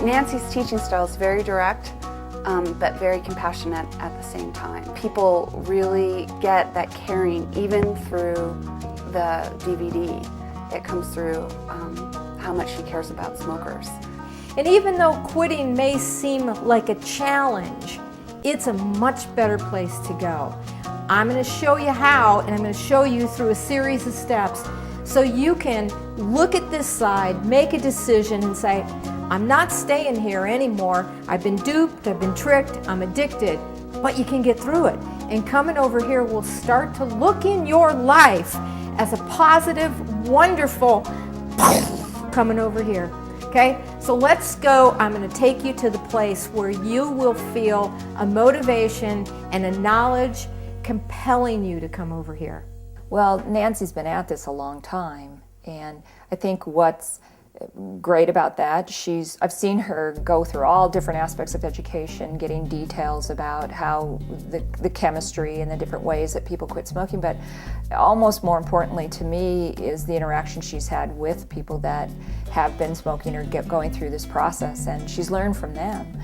Nancy's teaching style is very direct, but very compassionate at the same time. People really get that caring even through the DVD. It comes through how much she cares about smokers. And even though quitting may seem like a challenge, it's a much better place to go. I'm going to show you how, and I'm going to show you through a series of steps so you can look at this side, make a decision and say, I'm not staying here anymore. I've been duped, I've been tricked, I'm addicted, but you can get through it. And coming over here will start to look in your life as a positive, wonderful, coming over here. Okay, so let's go. I'm going to take you to the place where you will feel a motivation and a knowledge compelling you to come over here. Well, Nancy's been at this a long time, and I think what's great about that, I've seen her go through all different aspects of education, getting details about how the chemistry and the different ways that people quit smoking, but almost more importantly to me is the interaction she's had with people that have been smoking or going through this process, and she's learned from them.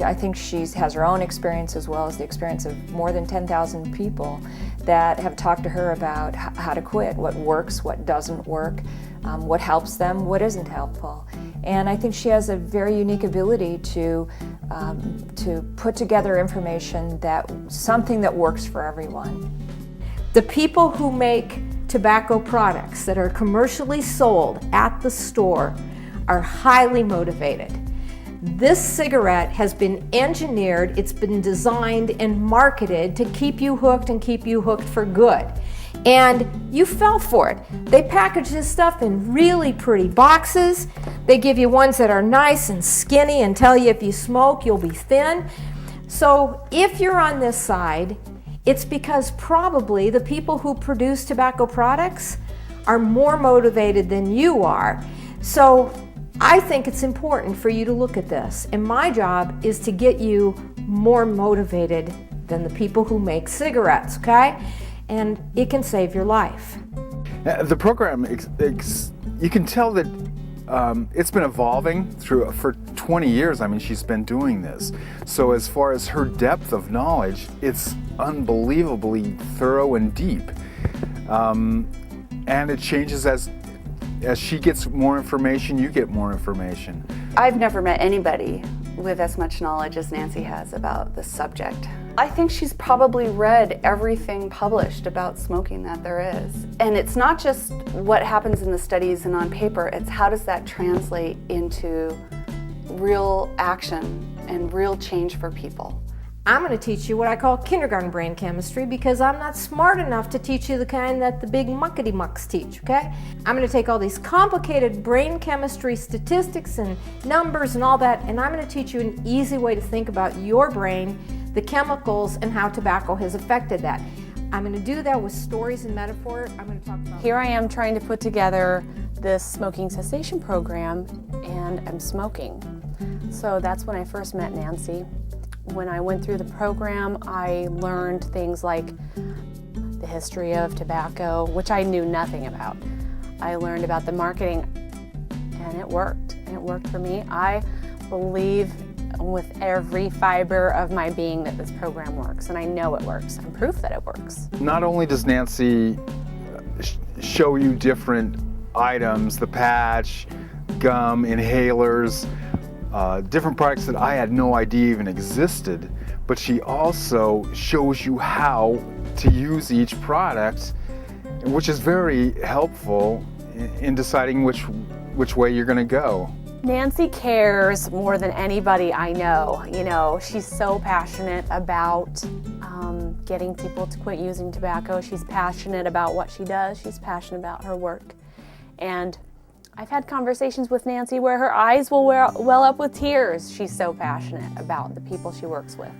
I think she has her own experience as well as the experience of more than 10,000 people that have talked to her about how to quit, what works, what doesn't work, what helps them, what isn't helpful. And I think she has a very unique ability to put together information something that works for everyone. The people who make tobacco products that are commercially sold at the store are highly motivated. This cigarette has been engineered, it's been designed and marketed to keep you hooked and keep you hooked for good. And you fell for it. They package this stuff in really pretty boxes. They give you ones that are nice and skinny and tell you if you smoke, you'll be thin. So if you're on this side, it's because probably the people who produce tobacco products are more motivated than you are. So I think it's important for you to look at this. And my job is to get you more motivated than the people who make cigarettes, okay? And it can save your life. The program, you can tell that it's been evolving for 20 years. I mean, she's been doing this. So as far as her depth of knowledge, it's unbelievably thorough and deep. And it changes as she gets more information, you get more information. I've never met anybody with as much knowledge as Nancy has about this subject. I think she's probably read everything published about smoking that there is. And it's not just what happens in the studies and on paper, it's how does that translate into real action and real change for people. I'm going to teach you what I call kindergarten brain chemistry because I'm not smart enough to teach you the kind that the big muckety-mucks teach, okay? I'm going to take all these complicated brain chemistry statistics and numbers and all that, and I'm going to teach you an easy way to think about your brain, the chemicals, and how tobacco has affected that. I'm going to do that with stories and metaphor. I'm going to talk about... Here I am trying to put together this smoking cessation program, and I'm smoking. So that's when I first met Nancy. When I went through the program, I learned things like the history of tobacco, which I knew nothing about. I learned about the marketing, and it worked. It worked for me. I believe with every fiber of my being that this program works, and I know it works. I'm proof that it works. Not only does Nancy show you different items, the patch, gum, inhalers, different products that I had no idea even existed, but she also shows you how to use each product, which is very helpful in deciding which way you're going to go. Nancy cares more than anybody I know. You know, she's so passionate about getting people to quit using tobacco. She's passionate about what she does. She's passionate about her work. And I've had conversations with Nancy where her eyes will well up with tears. She's so passionate about the people she works with.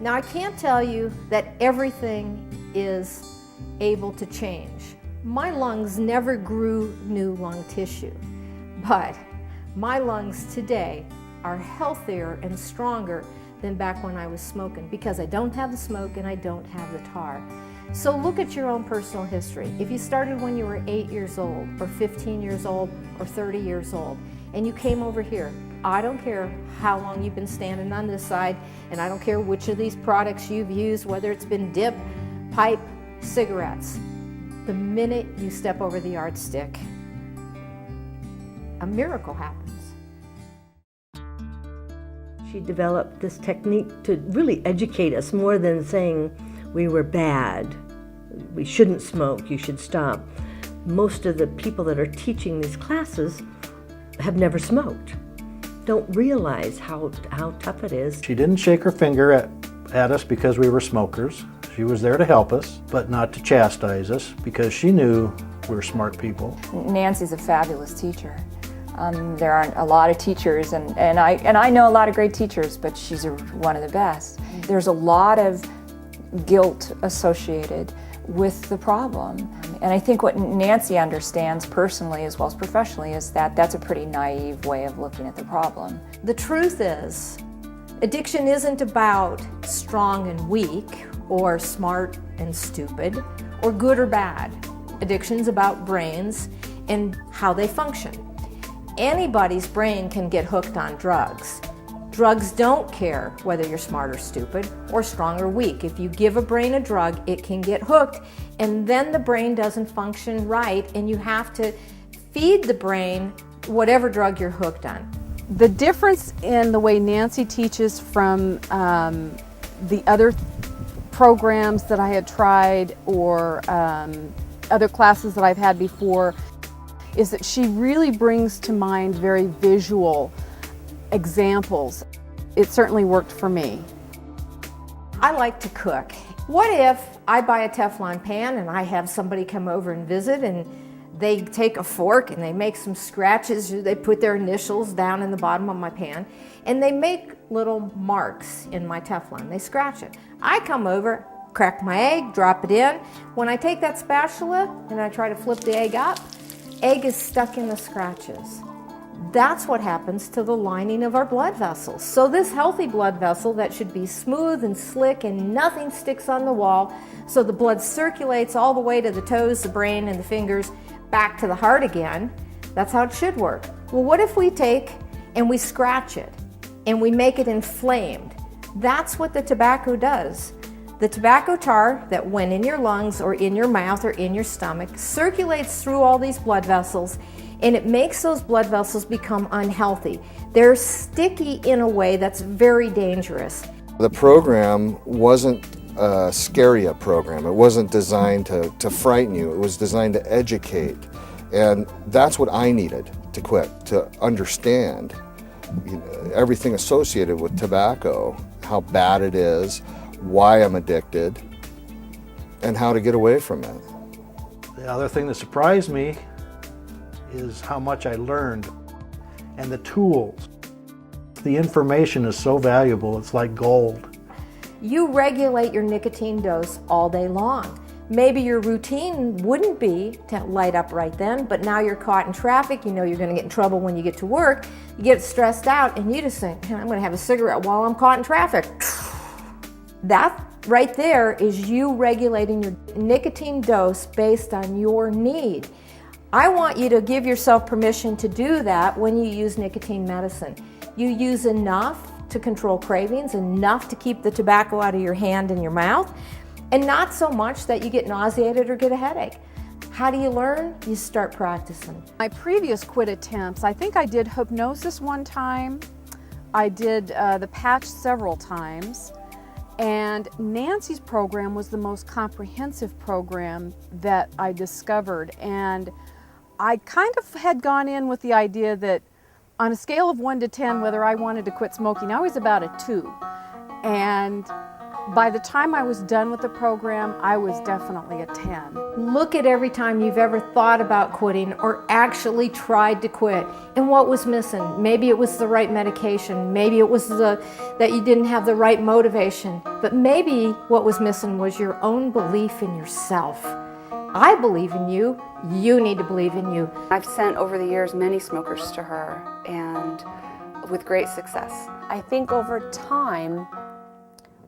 Now, I can't tell you that everything is able to change. My lungs never grew new lung tissue, but my lungs today are healthier and stronger than back when I was smoking because I don't have the smoke and I don't have the tar. So look at your own personal history. If you started when you were 8 years old or 15 years old or 30 years old and you came over here, I don't care how long you've been standing on this side, and I don't care which of these products you've used, whether it's been dip, pipe, cigarettes. The minute you step over the yardstick, a miracle happens. She developed this technique to really educate us more than saying we were bad. We shouldn't smoke, you should stop. Most of the people that are teaching these classes have never smoked, don't realize how tough it is. She didn't shake her finger at us because we were smokers. She was there to help us, but not to chastise us, because she knew we were smart people. Nancy's a fabulous teacher. There aren't a lot of teachers, and I know a lot of great teachers, but she's one of the best. There's a lot of guilt associated with the problem. And I think what Nancy understands personally as well as professionally is that that's a pretty naive way of looking at the problem. The truth is, addiction isn't about strong and weak, or smart and stupid, or good or bad. Addiction's about brains and how they function. Anybody's brain can get hooked on drugs. Drugs don't care whether you're smart or stupid, or strong or weak. If you give a brain a drug, it can get hooked, and then the brain doesn't function right, and you have to feed the brain whatever drug you're hooked on. The difference in the way Nancy teaches from the other programs that I had tried, or other classes that I've had before, is that she really brings to mind very visual examples. It certainly worked for me. I like to cook. What if I buy a Teflon pan and I have somebody come over and visit, and they take a fork and they make some scratches, they put their initials down in the bottom of my pan, and they make little marks in my Teflon. They scratch it. I come over, crack my egg, drop it in. When I take that spatula and I try to flip the egg up, egg is stuck in the scratches. That's what happens to the lining of our blood vessels. So this healthy blood vessel that should be smooth and slick and nothing sticks on the wall, so the blood circulates all the way to the toes, the brain, and the fingers, back to the heart again. That's how it should work. Well, what if we take and we scratch it and we make it inflamed? That's what the tobacco does. The tobacco tar that went in your lungs or in your mouth or in your stomach circulates through all these blood vessels, and it makes those blood vessels become unhealthy. They're sticky in a way that's very dangerous. The program wasn't a scary program. It wasn't designed to frighten you. It was designed to educate. And that's what I needed to quit, to understand everything associated with tobacco, how bad it is, why I'm addicted, and how to get away from it. The other thing that surprised me is how much I learned, and the tools. The information is so valuable, it's like gold. You regulate your nicotine dose all day long. Maybe your routine wouldn't be to light up right then, but now you're caught in traffic, you know you're gonna get in trouble when you get to work, you get stressed out, and you just think, I'm gonna have a cigarette while I'm caught in traffic. That right there is you regulating your nicotine dose based on your need. I want you to give yourself permission to do that when you use nicotine medicine. You use enough to control cravings, enough to keep the tobacco out of your hand and your mouth, and not so much that you get nauseated or get a headache. How do you learn? You start practicing. My previous quit attempts, I think I did hypnosis one time. I did the patch several times. And Nancy's program was the most comprehensive program that I discovered. And I kind of had gone in with the idea that on a scale of 1 to 10, whether I wanted to quit smoking, I was about a 2. And by the time I was done with the program, I was definitely a 10. Look at every time you've ever thought about quitting or actually tried to quit and what was missing. Maybe it was the right medication, maybe it was that you didn't have the right motivation, but maybe what was missing was your own belief in yourself. I believe in you, you need to believe in you. I've sent over the years many smokers to her, and with great success. I think over time,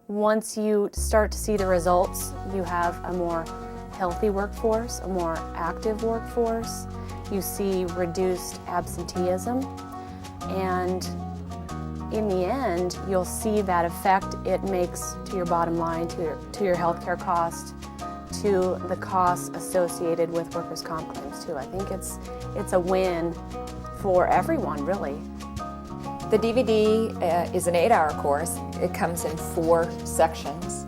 once you start to see the results, you have a more healthy workforce, a more active workforce. You see reduced absenteeism, and in the end, you'll see that effect it makes to your bottom line, to your healthcare cost, to the costs associated with workers' comp claims too. I think it's a win for everyone, really. The DVD is an 8-hour course. It comes in 4 sections.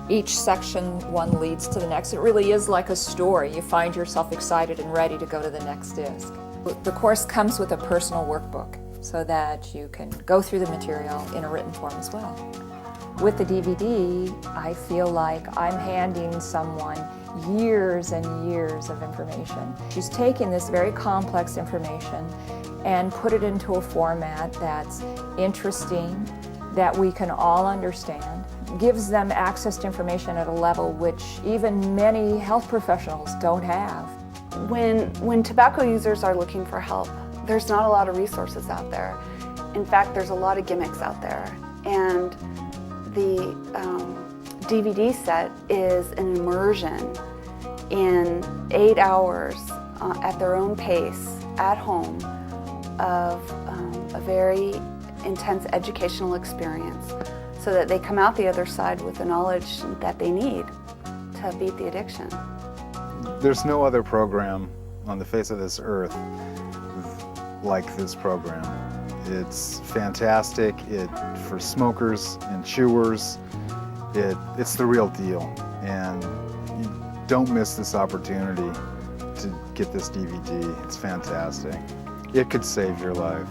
Each section, one leads to the next. It really is like a story. You find yourself excited and ready to go to the next disc. The course comes with a personal workbook so that you can go through the material in a written form as well. With the DVD, I feel like I'm handing someone years and years of information. She's taken this very complex information and put it into a format that's interesting, that we can all understand, gives them access to information at a level which even many health professionals don't have. When tobacco users are looking for help, there's not a lot of resources out there. In fact, there's a lot of gimmicks out there. And the DVD set is an immersion in 8 hours at their own pace, at home, of a very intense educational experience so that they come out the other side with the knowledge that they need to beat the addiction. There's no other program on the face of this earth like this program. It's fantastic. For smokers and chewers, it's the real deal. And you don't miss this opportunity to get this DVD. It's fantastic. It could save your life.